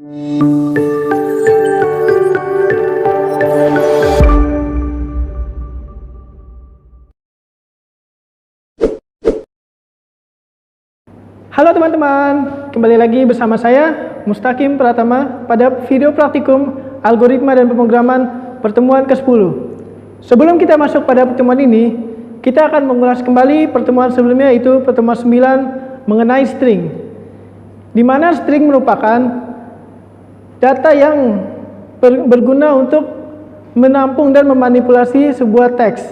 Halo teman-teman, kembali lagi bersama saya Mustaqim Pratama pada video praktikum algoritma dan pemrograman pertemuan ke-10. Sebelum kita masuk pada pertemuan ini, kita akan mengulas kembali pertemuan sebelumnya, yaitu pertemuan 9 mengenai string, di mana string merupakan data yang berguna untuk menampung dan memanipulasi sebuah teks.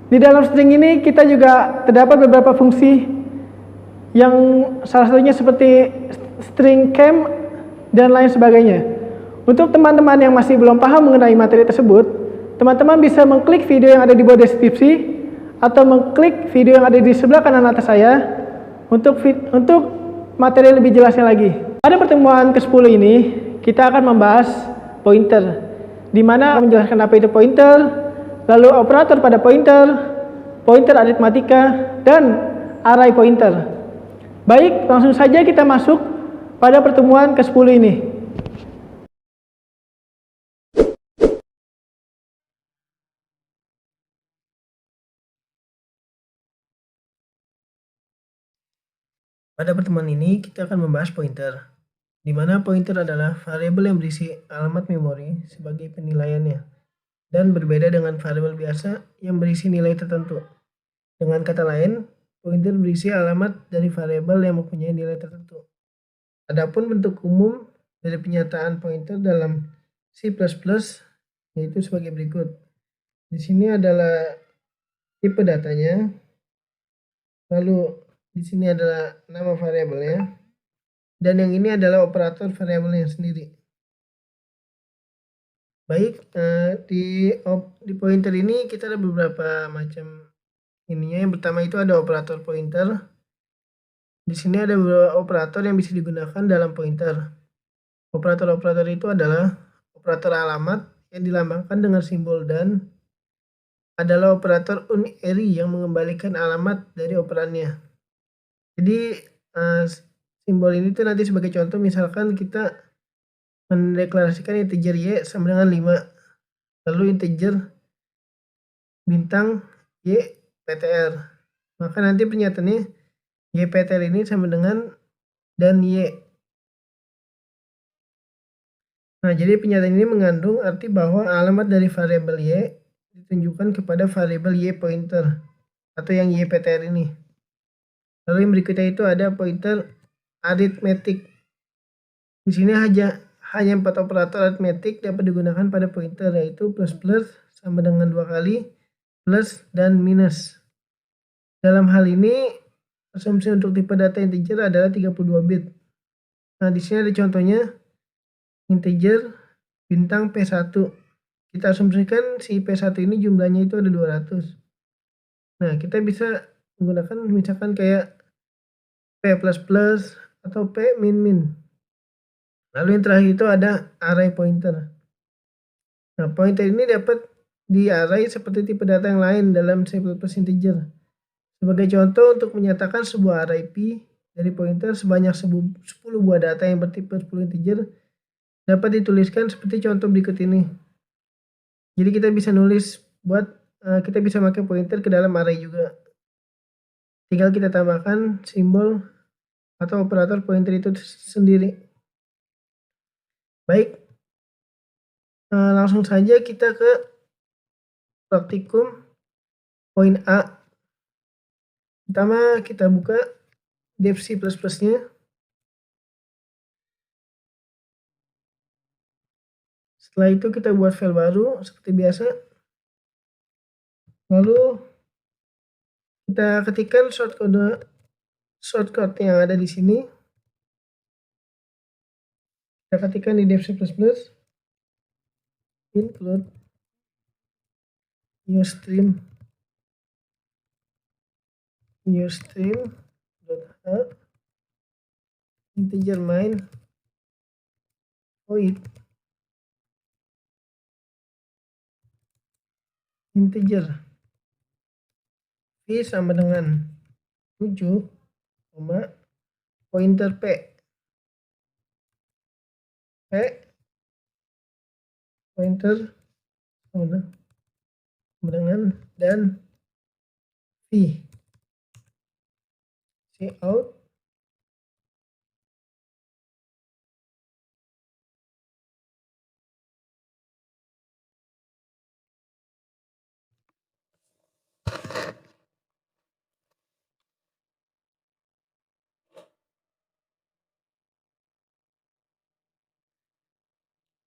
Di dalam string ini kita juga terdapat beberapa fungsi yang salah satunya seperti string cam dan lain sebagainya. Untuk teman-teman yang masih belum paham mengenai materi tersebut, teman-teman bisa mengklik video yang ada di bawah deskripsi atau mengklik video yang ada di sebelah kanan atas saya untuk materi lebih jelasnya lagi. Pada pertemuan ke-10 ini, kita akan membahas pointer, di mana menjelaskan apa itu pointer, lalu operator pada pointer, pointer aritmatika, dan array pointer. Baik, langsung saja kita masuk pada pertemuan ke-10 ini. Pada pertemuan ini kita akan membahas pointer, di mana pointer adalah variabel yang berisi alamat memori sebagai penilaiannya, dan berbeda dengan variabel biasa yang berisi nilai tertentu. Dengan kata lain, pointer berisi alamat dari variabel yang mempunyai nilai tertentu. Adapun bentuk umum dari penyataan pointer dalam C++ yaitu sebagai berikut. Di sini adalah tipe datanya, lalu di sini adalah nama variabelnya, dan yang ini adalah operator variabelnya sendiri. Baik, di pointer ini kita ada beberapa macam ininya. Yang pertama itu ada operator pointer. Di sini ada beberapa operator yang bisa digunakan dalam pointer. Operator-operator itu adalah operator alamat yang dilambangkan dengan simbol dan, adalah operator unary yang mengembalikan alamat dari operannya. Jadi simbol ini tuh nanti sebagai contoh, misalkan kita mendeklarasikan integer y sama dengan 5, lalu integer bintang y ptr, maka nanti pernyataannya y ptr ini sama dengan dan y. Nah, jadi pernyataan ini mengandung arti bahwa alamat dari variabel y ditunjukkan kepada variabel y pointer atau yang y ptr ini. Lalu yang berikutnya itu ada pointer aritmetik. Di sini hanya 4 operator aritmetik dapat digunakan pada pointer, yaitu plus sama dengan 2 kali, plus dan minus. Dalam hal ini asumsi untuk tipe data integer adalah 32 bit. Nah, di sini ada contohnya integer bintang P1. Kita asumsikan si P1 ini jumlahnya itu ada 200. Nah, kita bisa menggunakan misalkan kayak P++ atau P min. Lalu yang terakhir itu ada array pointer. Nah, pointer ini dapat di-array seperti tipe data yang lain dalam C++ integer. Sebagai contoh, untuk menyatakan sebuah array P dari pointer sebanyak 10 buah data yang bertipe 10 integer dapat dituliskan seperti contoh berikut ini. Jadi kita bisa nulis kita bisa pakai pointer ke dalam array juga. Tinggal kita tambahkan simbol atau operator pointer itu sendiri. Baik, langsung saja kita ke praktikum poin A. Pertama kita buka dev C++-nya. Setelah itu kita buat file baru seperti biasa. Lalu kita ketikkan shortcode yang ada di sini. Kita ketikkan di dev C++ include newstream.h integer main void integer v sama dengan 7, pointer p. P pointer sama dengan dan V cout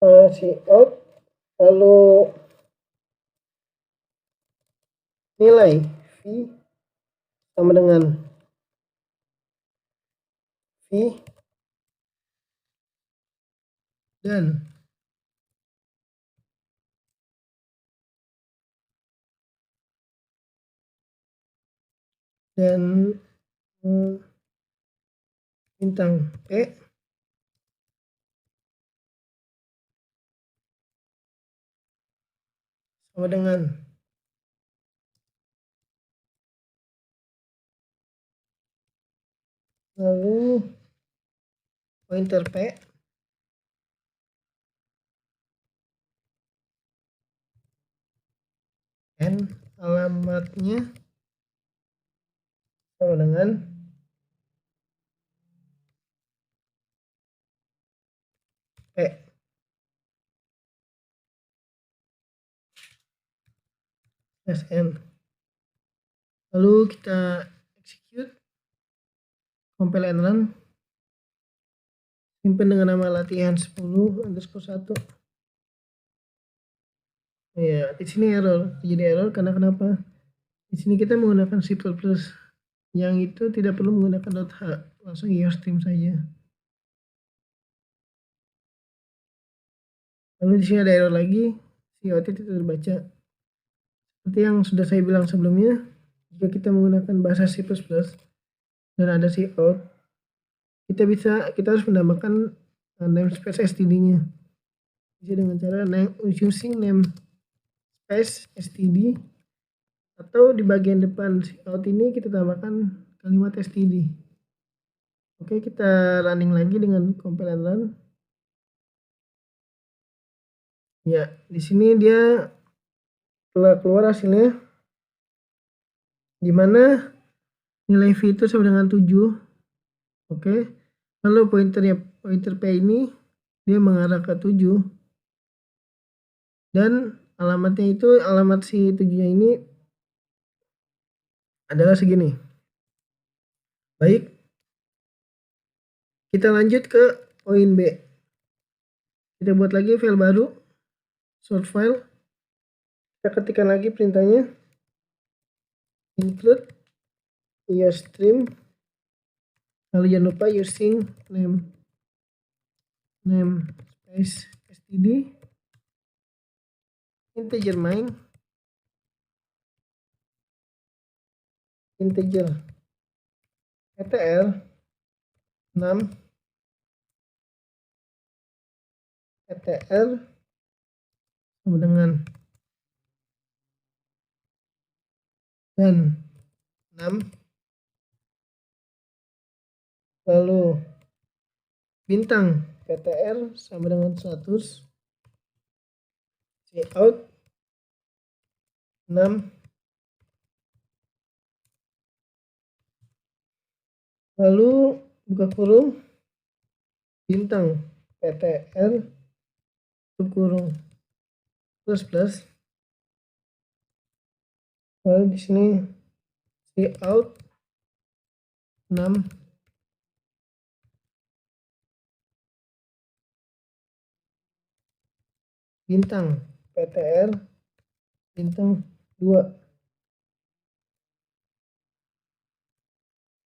cout lalu nilai V sama dengan V dan bintang P sama dengan lalu pointer P N alamatnya sama dengan P N. Lalu kita execute, compile and run, simpan dengan nama latihan 10_1. Ya, di sini error. Jadi error karena kenapa? Di sini kita menggunakan C++. Yang itu tidak perlu menggunakan .h, langsung IOStream saja. Lalu di sini ada error lagi, cout tidak terbaca. Seperti yang sudah saya bilang sebelumnya, jika kita menggunakan bahasa C++ dan ada cout, kita harus menambahkan namespace std-nya. Bisa dengan cara using namespace std, atau di bagian depan cout ini kita tambahkan kalimat std. Oke, kita running lagi dengan compile and run. Ya, di sini dia telah keluar hasilnya, di mana nilai V itu sama dengan 7. Oke, lalu pointer P ini dia mengarah ke 7, dan alamatnya itu, alamat si 7-nya ini adalah segini. Baik, kita lanjut ke poin B. Kita buat lagi file baru, short file. Kita ketikkan lagi perintahnya, include IOStream, lalu jangan lupa using namespace std, integer main, integer ptr 6, ptr sama dengan dan 6, lalu bintang ptr sama dengan 100, cout 6, lalu buka kurung bintang ptr tutup kurung plus, lalu di sini cout 6, bintang ptr bintang 2,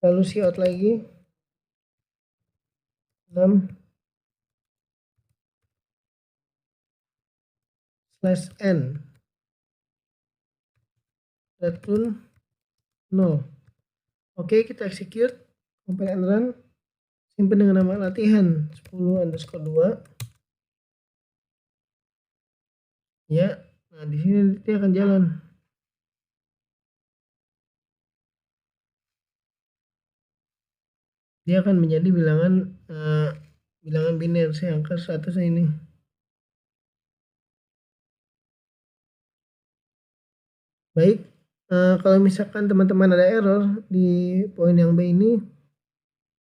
lalu cout lagi 6/n return 0. Oke, kita execute, compile and run, simpan dengan nama latihan 10_2. Ya, nah di sini dia akan jalan. Dia akan menjadi bilangan biner, saya angka 100 ini. Baik, kalau misalkan teman-teman ada error di poin yang B ini,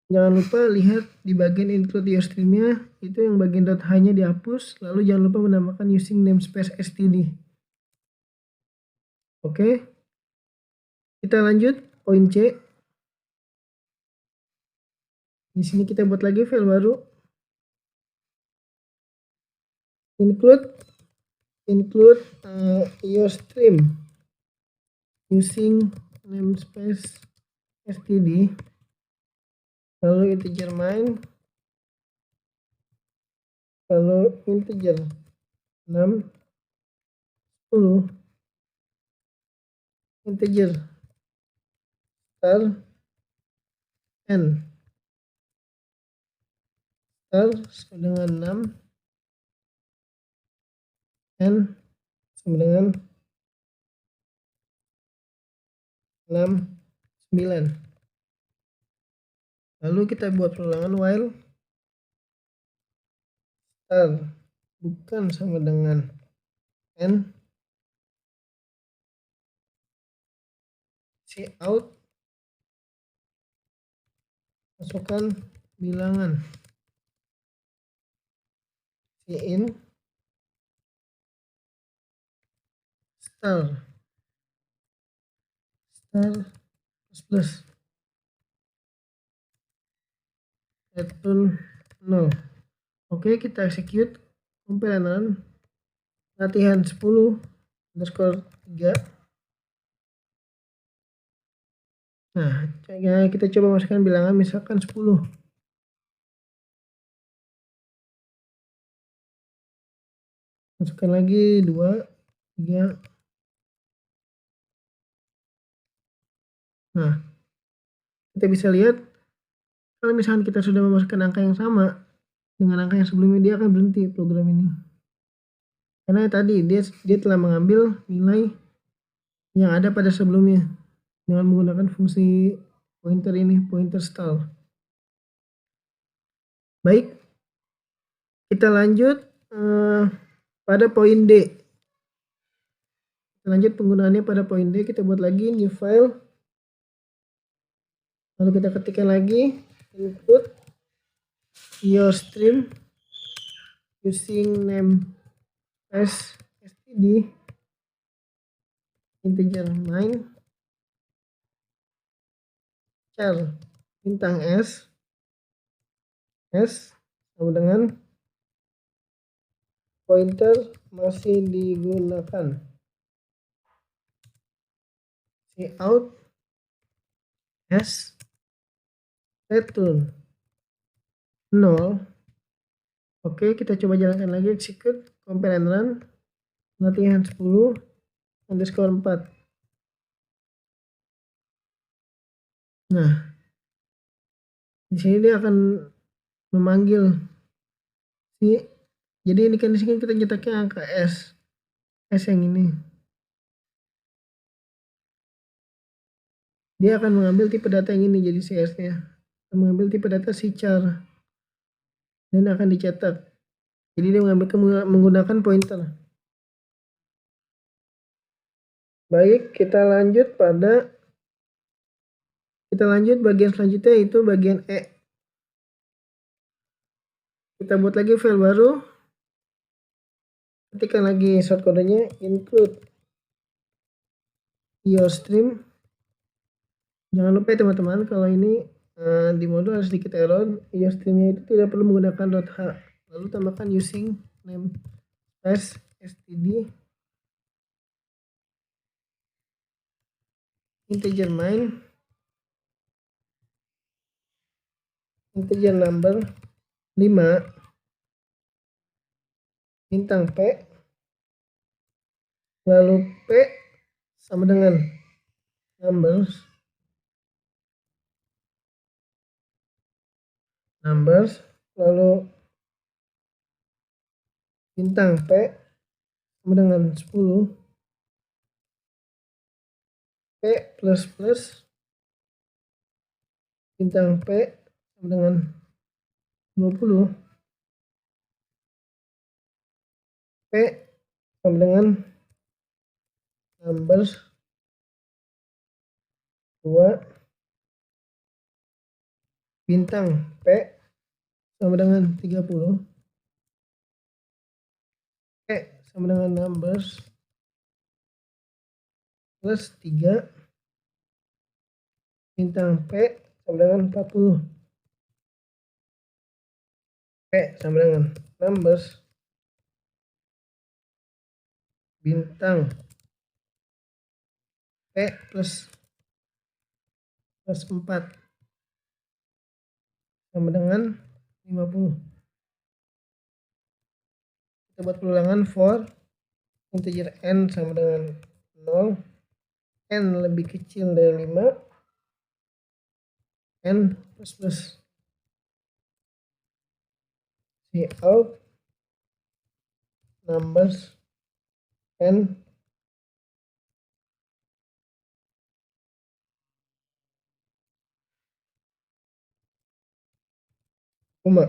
jangan lupa lihat di bagian include usestream-nya, itu yang bagian .h-nya dihapus, lalu jangan lupa menambahkan using namespace std. Oke, kita lanjut poin C. Di sini kita buat lagi file baru, include usestream using namespace std, lalu integer main, lalu integer 6, 10, integer star n, star sama dengan 6, n sama dengan 6, 9. Lalu kita buat ulangan while star bukan sama dengan n, cout, masukkan bilangan, in, star plus return 0. Oke, kita execute, compile and run. Latihan 10 underscore 3. Nah, kita coba masukkan bilangan misalkan 10. Masukkan lagi 2, 3. Nah, kita bisa lihat kalau misalkan kita sudah memasukkan angka yang sama dengan angka yang sebelumnya, dia akan berhenti program ini. Karena tadi dia telah mengambil nilai yang ada pada sebelumnya dengan menggunakan fungsi pointer ini, pointer style. Baik, kita lanjut pada poin D. Kita lanjut penggunaannya pada poin D. Kita buat lagi new file, lalu kita ketikkan lagi include usestream using namespace std, integer main, char bintang s sama dengan pointer masih digunakan, cout s return 0. Oke, kita coba jalankan lagi, execute, compile and run. Latihan 10 underscore 4. Nah, di sini dia akan memanggil jadi ini kan di sini kita nyetaknya angka s yang ini. Dia akan mengambil tipe data yang ini jadi CS-nya, mengambil tipe data char dan akan dicetak. Jadi dia mengambil menggunakan pointer. Baik, kita lanjut bagian selanjutnya, yaitu bagian E. Kita buat lagi file baru, ketikkan lagi shortcode-nya include usestream. Jangan lupa ya teman-teman, kalau ini di modul ada sedikit error, usestream-nya itu tidak perlu menggunakan .h. Lalu tambahkan using namespace std, integer main, integer number 5, bintang p, lalu p sama dengan numbers, lalu bintang p sama dengan 10, p plus bintang p sama dengan 20, sama dengan numbers 2 bintang P sama dengan 30. P sama dengan numbers plus 3 bintang P sama dengan 40. P sama dengan numbers bintang P plus 4 sama dengan 50. Kita buat perulangan for integer n sama dengan 0, n lebih kecil dari 5, n plus cout numbers n koma.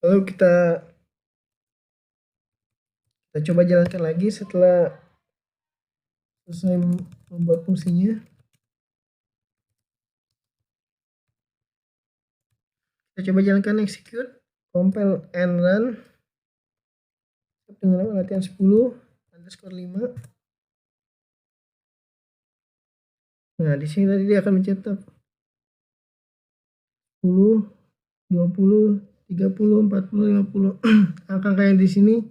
Lalu kita coba jalankan lagi setelah selesai membuat fungsinya. Kita coba jalankan execute, compile and run dengan latihan 10 underscore 5. Nah, di sini tadi dia akan mencetak 10, 20, 30, 40, 50. Angka yang di sini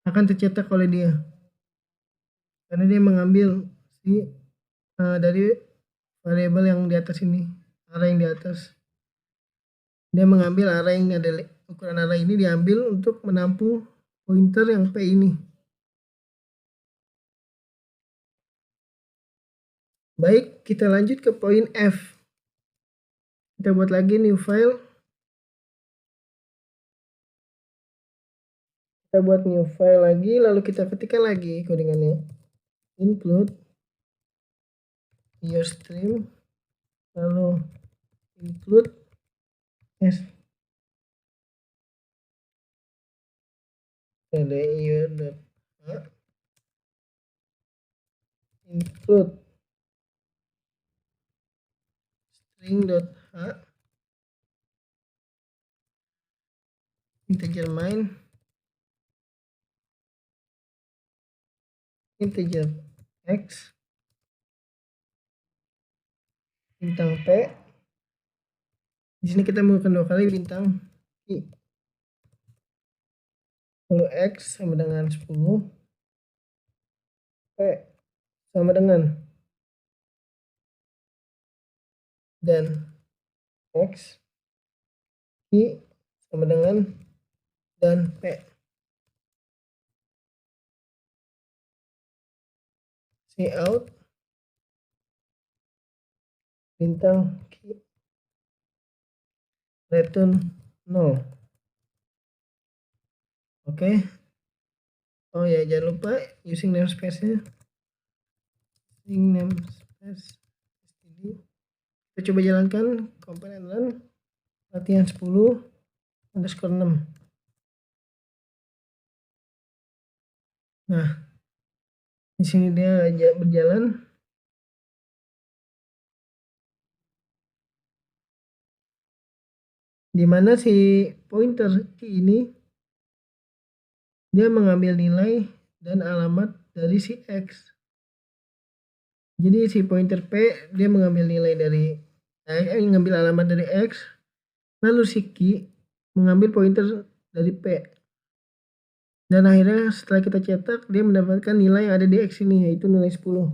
akan tercetak oleh dia. Karena dia mengambil dari variabel yang di atas ini, array yang di atas. Dia mengambil array yang ada ukuran array ini diambil untuk menampung pointer yang P ini. Baik, kita lanjut ke poin F. Kita buat lagi new file. Kita buat new file lagi, lalu kita ketikkan lagi codingannya. Include your stream, lalu include stdio.h include string.h integer main integer x bintang P. Di sini kita menggunakan 2 kali bintang I. Lalu x sama dengan 10, P sama dengan dan x, I sama dengan dan P. Cout bintang Q return 0. Oke. Oh ya, jangan lupa using namespace-nya. Using namespace std. Kita coba jalankan compile and run latihan 10 underscore 6. Nah, di sini dia berjalan. Di mana si pointer ini dia mengambil nilai dan alamat dari si X. Jadi si pointer P dia mengambil nilai dari mengambil alamat dari X, lalu si Q mengambil pointer dari P. Dan akhirnya setelah kita cetak dia mendapatkan nilai yang ada di X ini, yaitu nilai 10.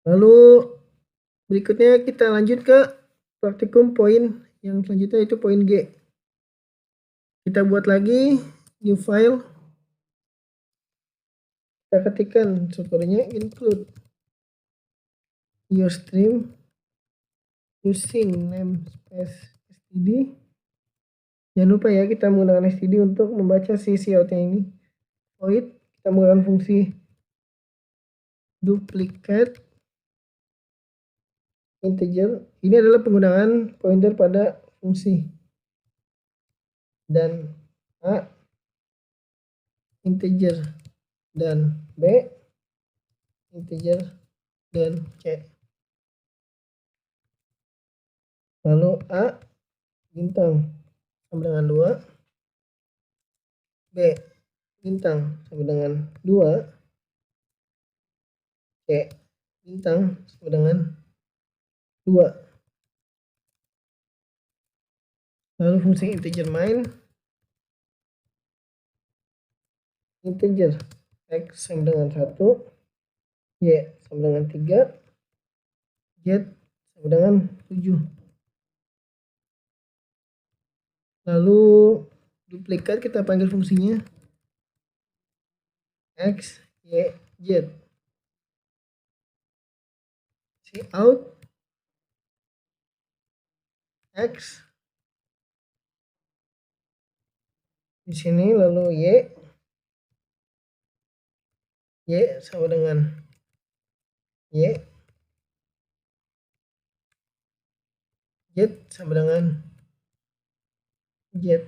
Lalu berikutnya kita lanjut ke praktikum poin yang selanjutnya, itu poin G. Kita buat lagi new file. Kita ketikkan strukturnya include your stream using namespace std. Jangan lupa ya, kita menggunakan std untuk membaca si cout-nya ini. Void, kita menggunakan fungsi duplicate integer. Ini adalah penggunaan pointer pada fungsi. dan A integer dan B integer dan C. Lalu A bintang sama dengan 2, B bintang sama dengan 2, C bintang sama dengan 2. Lalu fungsi integer main, integer x sama dengan 1, y sama dengan 3, z sama dengan 7. Lalu duplikat kita panggil fungsinya x, y, z. Cout x di sini, lalu y sama dengan y, z sama dengan z,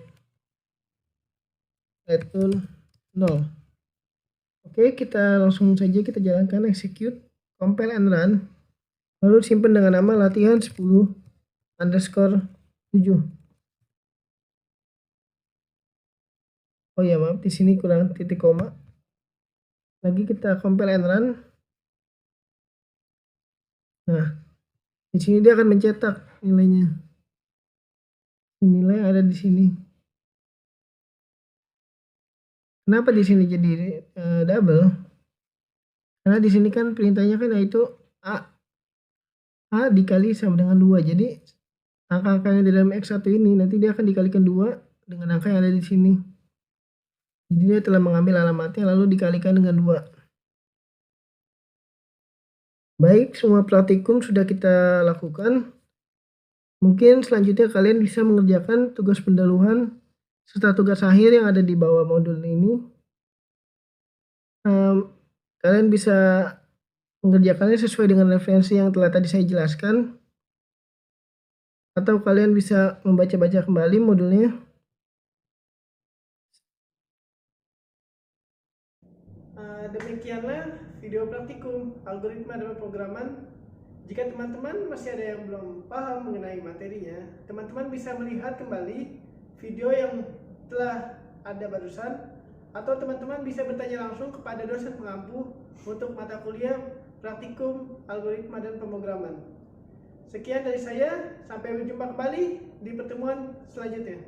return 0. Oke, kita langsung saja kita jalankan execute, compile and run, lalu simpan dengan nama latihan 10_7. Oh ya, maaf, di sini kurang titik koma. Lagi kita compile and run. Nah, di sini dia akan mencetak nilainya. Nilai ada di sini. Kenapa di sini jadi double? Karena di sini kan perintahnya kan yaitu A dikali sama dengan 2. Jadi angka-angka yang di dalam X1 ini nanti dia akan dikalikan 2 dengan angka yang ada di sini. Jadi dia telah mengambil alamatnya lalu dikalikan dengan 2. Baik, semua praktikum sudah kita lakukan. Mungkin selanjutnya kalian bisa mengerjakan tugas pendahuluan serta tugas akhir yang ada di bawah modul ini. Kalian bisa mengerjakannya sesuai dengan referensi yang telah tadi saya jelaskan, atau kalian bisa membaca-baca kembali modulnya. Demikianlah video praktikum algoritma dan pemrograman. Jika teman-teman masih ada yang belum paham mengenai materinya, teman-teman bisa melihat kembali video yang telah ada barusan, atau teman-teman bisa bertanya langsung kepada dosen pengampu untuk mata kuliah praktikum algoritma dan pemrograman. Sekian dari saya, sampai berjumpa kembali di pertemuan selanjutnya.